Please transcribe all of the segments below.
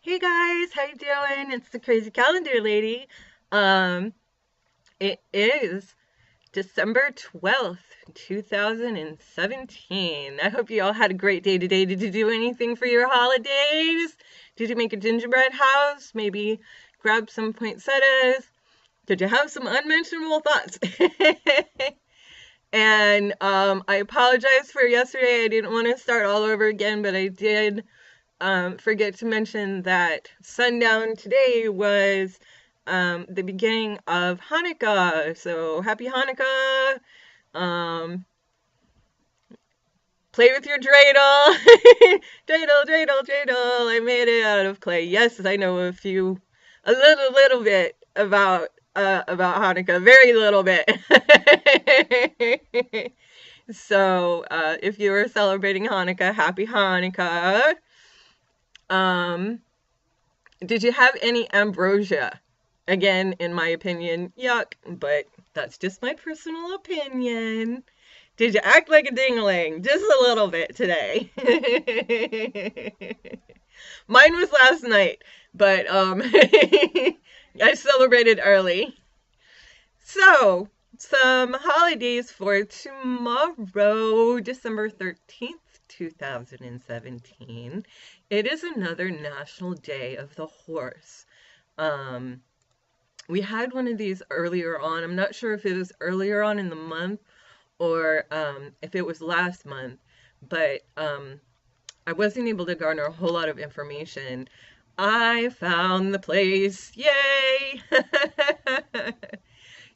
Hey guys, how you doing? It's the Crazy Calendar Lady. Um, it is December 12th, 2017. I hope you all had a great day today. Did you do anything for your holidays? Did you make a gingerbread house? Maybe grab some poinsettias? Did you have some unmentionable thoughts? And I apologize for yesterday. I didn't want to start all over again, but I did forget to mention that sundown today was the beginning of Hanukkah. So happy Hanukkah. Um, play with your dreidel. Dreidel, dreidel, dreidel. I made it out of clay. Yes, I know a little bit about Hanukkah. Very little bit. So, if you were celebrating Hanukkah, happy Hanukkah. Um, Did you have any ambrosia? Again, in my opinion, yuck, but that's just my personal opinion. Did you act like a dingling? Just a little bit today. Mine was last night, but I celebrated early. So, some holidays for tomorrow, December 13th, 2017. It is another National Day of the Horse. Um, we had one of these earlier on. I'm not sure if it was earlier on in the month or if it was last month, but I wasn't able to garner a whole lot of information. I found the place. Yay!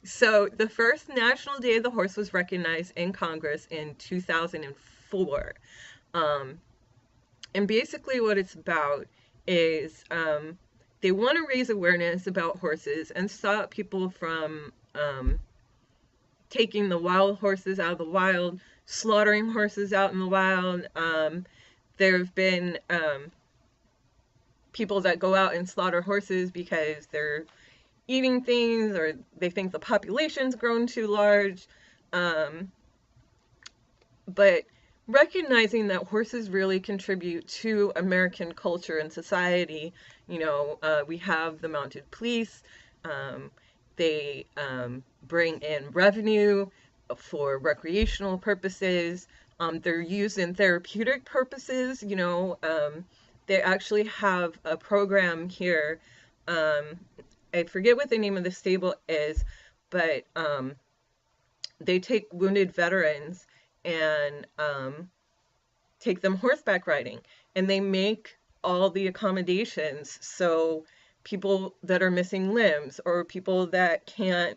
So, the first National Day of the Horse was recognized in Congress in 2004. Um, and basically, what it's about is they want to raise awareness about horses and stop people from taking the wild horses out of the wild, slaughtering horses out in the wild. There have been people that go out and slaughter horses because they're eating things or they think the population's grown too large. But recognizing that horses really contribute to American culture and society, we have the mounted police. They bring in revenue for recreational purposes. They're used in therapeutic purposes. They actually have a program here. I forget what the name of the stable is, but they take wounded veterans and take them horseback riding, and they make all the accommodations so people that are missing limbs or people that can't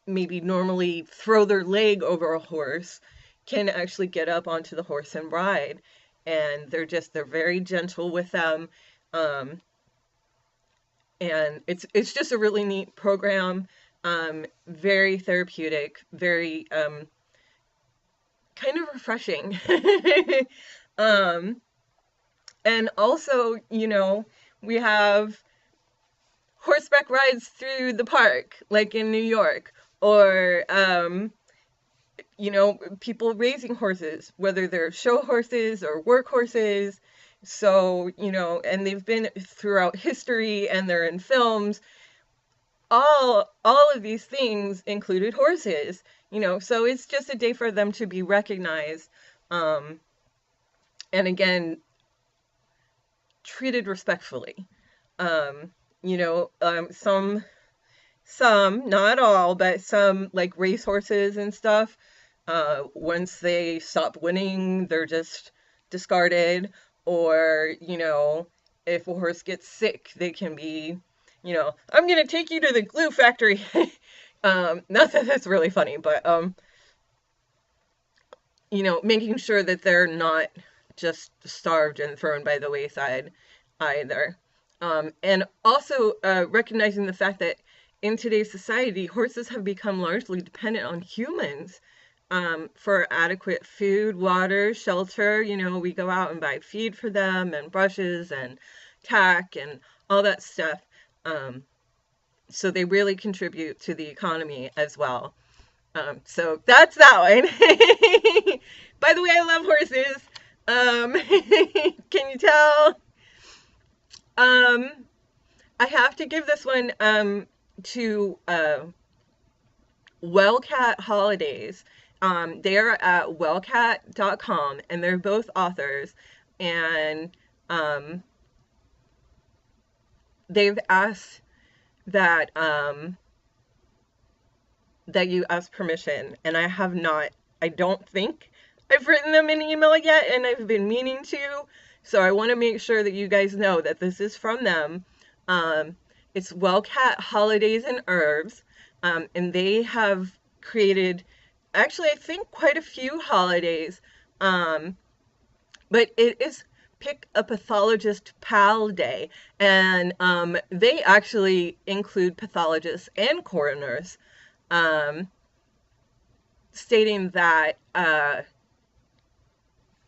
maybe normally throw their leg over a horse can actually get up onto the horse and ride. And they're very gentle with them. And it's just a really neat program. Very therapeutic, very kind of refreshing. um, and also, we have horseback rides through the park, like in New York, or people raising horses, whether they're show horses or work horses. So, and they've been throughout history and they're in films. All of these things included horses, so it's just a day for them to be recognized. And again, treated respectfully. Some, not all, but some like racehorses and stuff, once they stop winning, they're just discarded. Or, if a horse gets sick, they can be, I'm going to take you to the glue factory. Not that that's really funny, but, making sure that they're not just starved and thrown by the wayside either. And also recognizing the fact that in today's society, horses have become largely dependent on humans for adequate food, water, shelter. We go out and buy feed for them and brushes and tack and all that stuff. So they really contribute to the economy as well. So that's that one. By the way, I love horses. Can you tell? Um, I have to give this one to Wellcat Holidays. They're at wellcat.com, and they're both authors, and um, they've asked that that you ask permission, and I have not. I don't think I've written them an email yet, and I've been meaning to. So I want to make sure that you guys know that this is from them. Um, it's Wellcat Holidays and Herbs, and they have created, actually, I think quite a few holidays. Um, but it is Pick a Pathologist Pal Day, and they actually include pathologists and coroners, um, stating that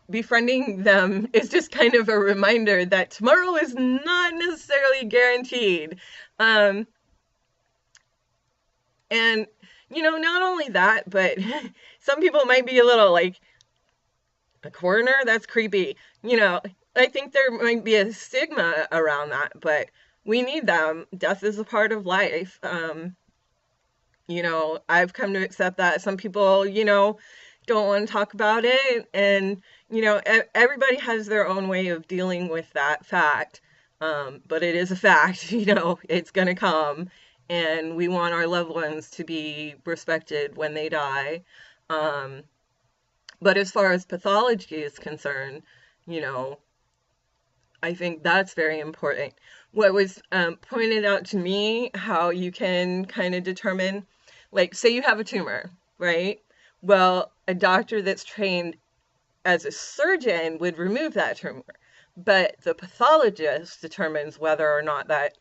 befriending them is just kind of a reminder that tomorrow is not necessarily guaranteed. Um, and, not only that, but some people might be a little like, a coroner? That's creepy. I think there might be a stigma around that, but we need them. Death is a part of life. I've come to accept that. Some people, don't want to talk about it, and, everybody has their own way of dealing with that fact. But it is a fact, it's going to come, and we want our loved ones to be respected when they die. But as far as pathology is concerned, I think that's very important. What was pointed out to me, how you can kind of determine, like, say you have a tumor, right? Well, a doctor that's trained as a surgeon would remove that tumor, but the pathologist determines whether or not that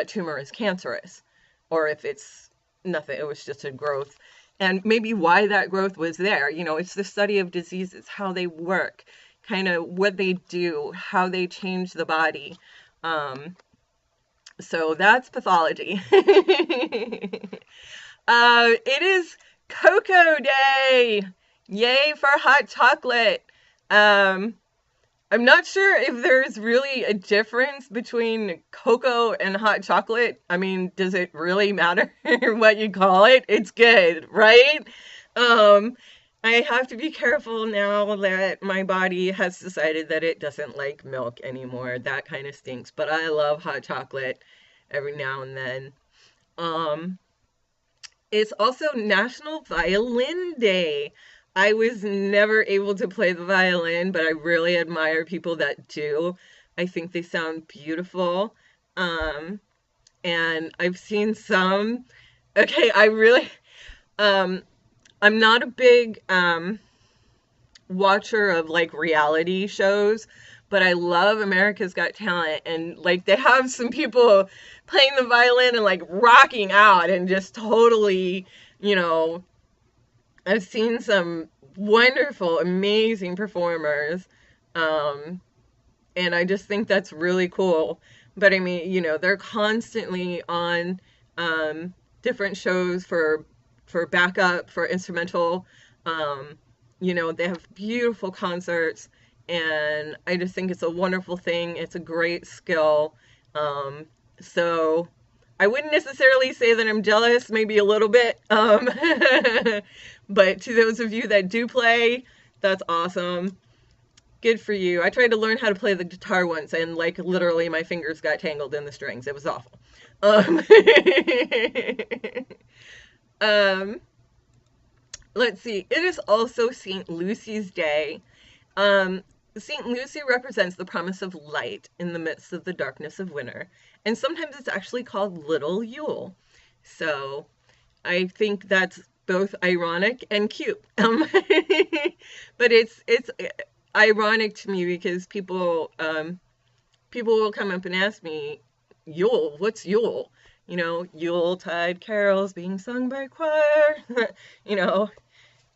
tumor is cancerous, or if it's nothing, it was just a growth, and maybe why that growth was there. It's the study of diseases, how they work, kind of what they do, how they change the body. So that's pathology. It is Cocoa Day. Yay for hot chocolate. I'm not sure if there's really a difference between cocoa and hot chocolate. I mean, does it really matter what you call it? It's good, right? I have to be careful now that my body has decided that it doesn't like milk anymore. That kind of stinks, but I love hot chocolate every now and then. Um, it's also National Violin Day. I was never able to play the violin, but I really admire people that do. I think they sound beautiful. Um, and I've seen some. Okay, um, I'm not a big watcher of like reality shows, but I love America's Got Talent, and like they have some people playing the violin and like rocking out and just totally, you know, I've seen some wonderful, amazing performers. Um, and I just think that's really cool. But I mean, they're constantly on different shows for backup, for instrumental. Um, they have beautiful concerts, and I just think it's a wonderful thing. It's a great skill. So I wouldn't necessarily say that I'm jealous, maybe a little bit. But to those of you that do play, that's awesome. Good for you. I tried to learn how to play the guitar once, and like literally my fingers got tangled in the strings. It was awful. Um, um, let's see. It is also St. Lucy's Day. St. Lucy represents the promise of light in the midst of the darkness of winter, and sometimes it's actually called Little Yule. So I think that's both ironic and cute. But it's ironic to me because people will come up and ask me, Yule, what's Yule? Yuletide carols being sung by choir.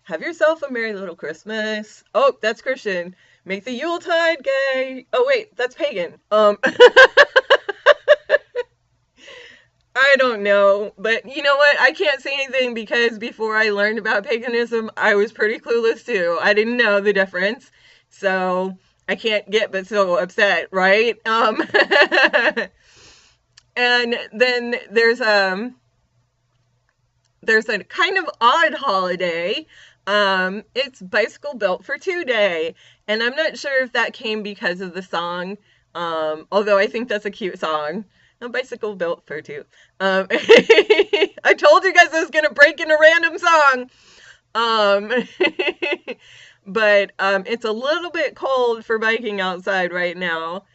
Have yourself a merry little Christmas. Oh, that's Christian. Make the Yuletide gay. Oh wait, that's pagan. I don't know, but you know what? I can't say anything because before I learned about paganism, I was pretty clueless too. I didn't know the difference. So I can't get but so upset, right? And then there's a kind of odd holiday. It's Bicycle Built for Two Day, and I'm not sure if that came because of the song, although I think that's a cute song. A bicycle built for two. I told you guys I was gonna break in a random song. Um, but it's a little bit cold for biking outside right now.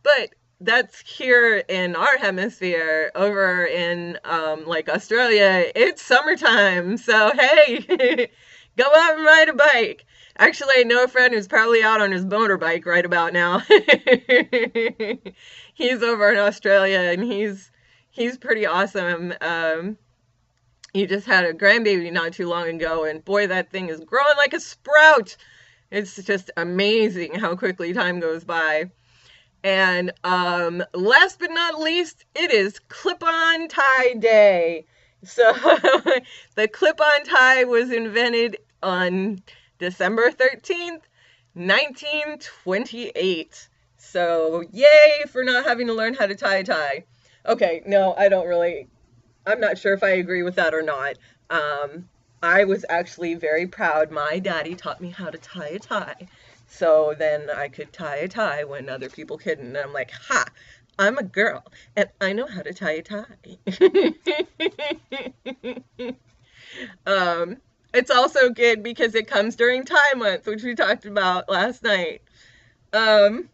But that's here in our hemisphere. Over in like Australia, it's summertime. So hey, go out and ride a bike. Actually, I know a friend who's probably out on his motorbike right about now. He's over in Australia and he's pretty awesome. He just had a grandbaby not too long ago, and boy, that thing is growing like a sprout. It's just amazing how quickly time goes by. And last but not least, it is clip-on tie day. So the clip-on tie was invented on December 13th, 1928. So yay for not having to learn how to tie a tie. Okay, no, I'm not sure if I agree with that or not. I was actually very proud. My daddy taught me how to tie a tie. So then I could tie a tie when other people couldn't. And I'm like, ha, I'm a girl and I know how to tie a tie. It's also good because it comes during tie month, which we talked about last night. Um,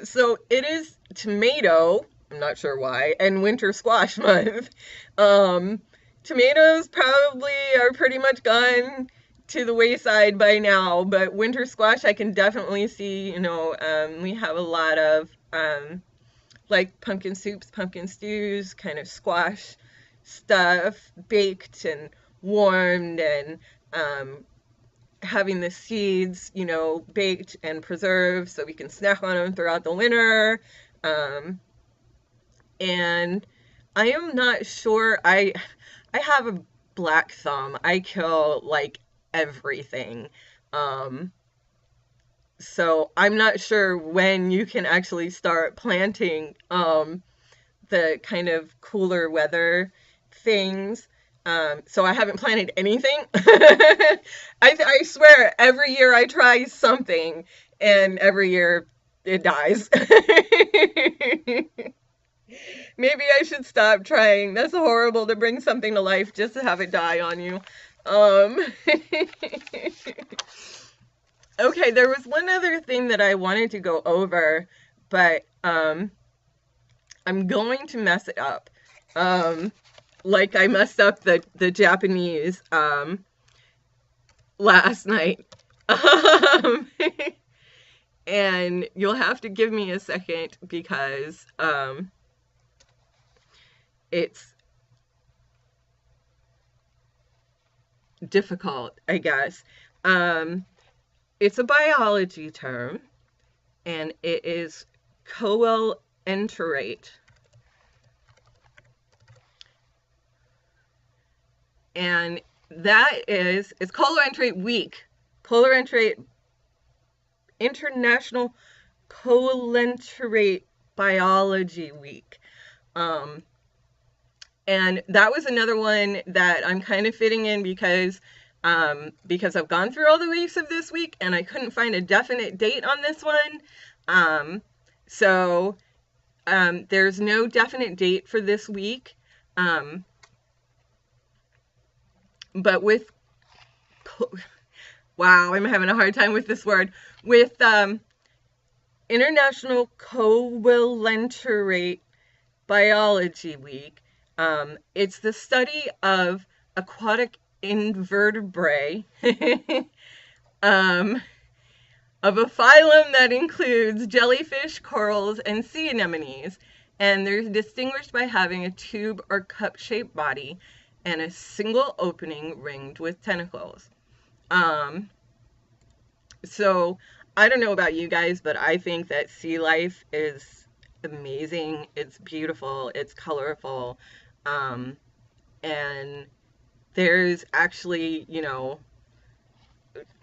so it is tomato, I'm not sure why, and winter squash month. Um, Tomatoes probably are pretty much gone to the wayside by now, but winter squash I can definitely see, we have a lot of like pumpkin soups, pumpkin stews, kind of squash stuff, baked and warmed, and having the seeds, baked and preserved so we can snack on them throughout the winter. And I am not sure, I have a black thumb. I kill like everything. So I'm not sure when you can actually start planting the kind of cooler weather things. So I haven't planted anything. I swear every year I try something and every year it dies. Maybe I should stop trying. That's horrible to bring something to life just to have it die on you. Okay, there was one other thing that I wanted to go over, but I'm going to mess it up. Like I messed up the Japanese last night. And you'll have to give me a second because it's difficult, I guess. It's a biology term, and it is sēʻlentērāt. And it's sēʻlentērāt week. Sēʻlentērāt, International Sēʻlentērāt Biology Week. And that was another one that I'm kind of fitting in because I've gone through all the weeks of this week and I couldn't find a definite date on this one. So there's no definite date for this week. But with, wow, I'm having a hard time with this word. With International Sēʻlentērāt Biology Week, it's the study of aquatic invertebrate of a phylum that includes jellyfish, corals, and sea anemones. And they're distinguished by having a tube or cup-shaped body and a single opening ringed with tentacles. So I don't know about you guys, but I think that sea life is amazing. It's beautiful. It's colorful. And there's actually,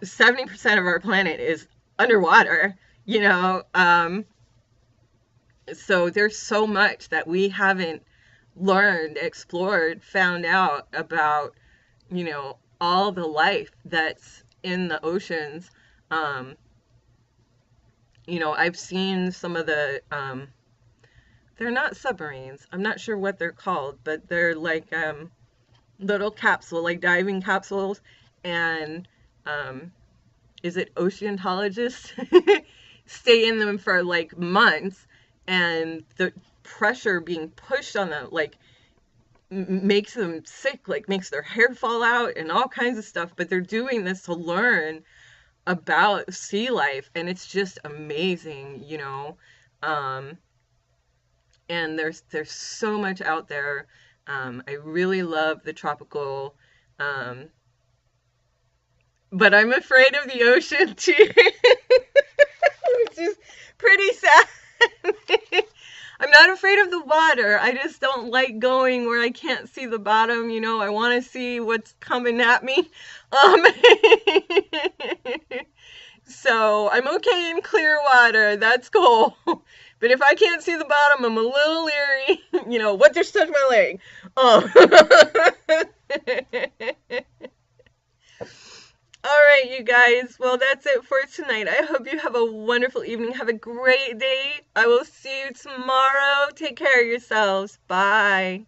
70% of our planet is underwater, you know. So there's so much that we haven't learned, explored, found out about, you know, all the life that's in the oceans. Um, you know, I've seen some of the, they're not submarines. I'm not sure what they're called, but they're like little capsule, like diving capsules. And is it oceanologists stay in them for like months, and the pressure being pushed on them like makes them sick, like makes their hair fall out and all kinds of stuff. But they're doing this to learn about sea life, and it's just amazing, you know. Um, and there's so much out there. I really love the tropical, um, but I'm afraid of the ocean too, which is pretty sad. I'm not afraid of the water. I just don't like going where I can't see the bottom. You know, I want to see what's coming at me. Um, so I'm okay in clear water. That's cool. But if I can't see the bottom, I'm a little leery. You know, what just touched my leg? Oh. All right, you guys. Well, that's it for tonight. I hope you have a wonderful evening. Have a great day. I will see you tomorrow. Take care of yourselves. Bye.